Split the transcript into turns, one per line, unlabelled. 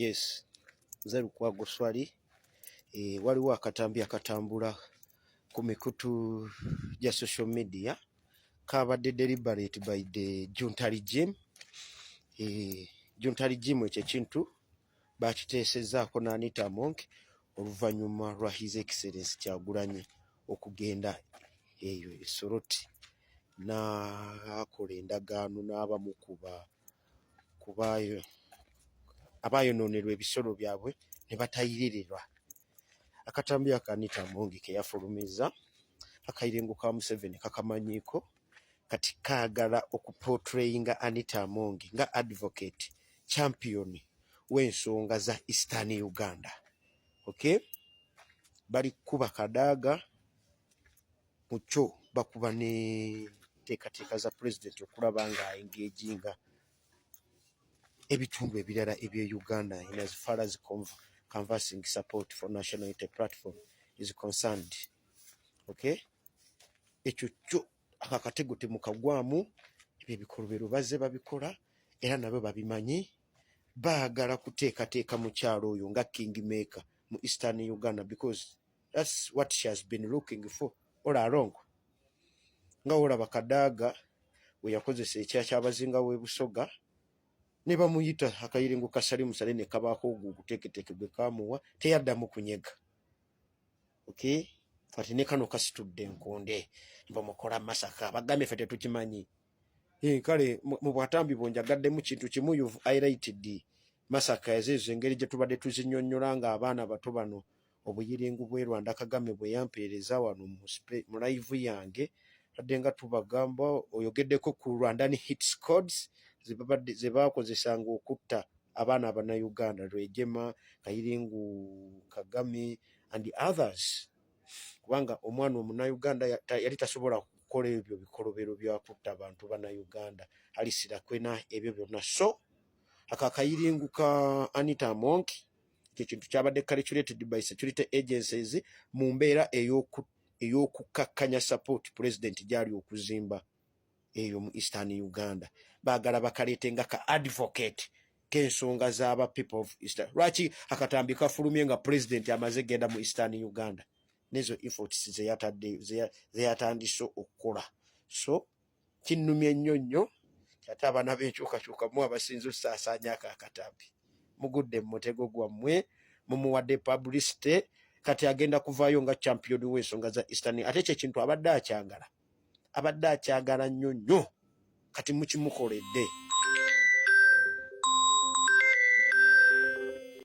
Yes, nze Lukwago Swali. Waliwo akatambi akatambula ku mikutu gya social media kabadde deliberate by the junta regime. Junta regime ekyo kintu bakiteesezaako na Anita Among oluvannyuma lwa His Excellency Kyagulanyi okugenda eyo e Soroti n'akola endagaano n'abamu kubaayo abaayonoonerwa ebisolo byabwe ne batayirirwa. Akatambi aka Anita Among ke yafulumiza akayirengo ka Museveni kakamanyiiko kati kaagala okuportrayinga Anita Among nga advocate champion w'ensonga za Eastern Uganda. Okay? Bali kuba kadaaga mu kyo bakuba ne teekateeka za president okulaba nga engaginga ebitundu ebirala ebya Uganda in as far as canvassing support for National Unity Platform is concerned. Okay? Ekyo kyo akakatego temukagwamu, ebyo ebikolobero bazze babikola era nabo babimanyi, baagala kuteekateeka mukyalo oyo nga kingmaker mu Eastern Uganda because that's what she has been looking for all along. Nga olaba Kadaaga we yakozesa ekya ky'abazinga w'e Busoga ne bamuyita akayirengo ka Salim Saleh ne kabaako oguteeketeeke gwe kaamuwa teyaddamu kunyega. Okay? Kati ne kano kasitudde enkonde bamukola masaka bagambye ffe tetukimanyi. Kale mu bwatambi bw'onjagaddemu kintu kimu you've highlighted masaka ezo engeri gye tubadde tuzinnyonnyola nga abaana bato bano obuyirengu bwe Rwanda Kagame bwe yampeereza wano mu live yange tadde nga tubagamba oyogeddeko ku Rwandan hit squads ze baakozesanga okutta abaana Abannayuganda Rwejema, Kayirengu, Kagame and the others. Kubanga omwana Omunnayuganda yali tasobola kukola ebyo bikolobero bya kutta abantu Bannayuganda alisira kwena ebyo byonna. So akayirengu ka Anita Among kintu kyabadde calculated by security agencies mu mbeera ey'okukakkanya support president gyali okuzimba eyo mu Eastern Uganda. Baagala bakaleete nga ka advocate k'ensonga z'aba people of Eastern. Lwaki akatambi kafulumye nga president amaze genda mu Eastern Uganda? Nezo efforts ze yatandise okukola. So kinnumye nnyo ate abaana b'enkyukakyuka mu abasinze osaasaanya ako akatambi. Mugudde mu mutego gwammwe, mumuwadde publicity, kati agenda kuvaayo nga champion w'ensonga za Eastern. Ate kye kintu abadde akyagala nnyo, kati mukimukoledde.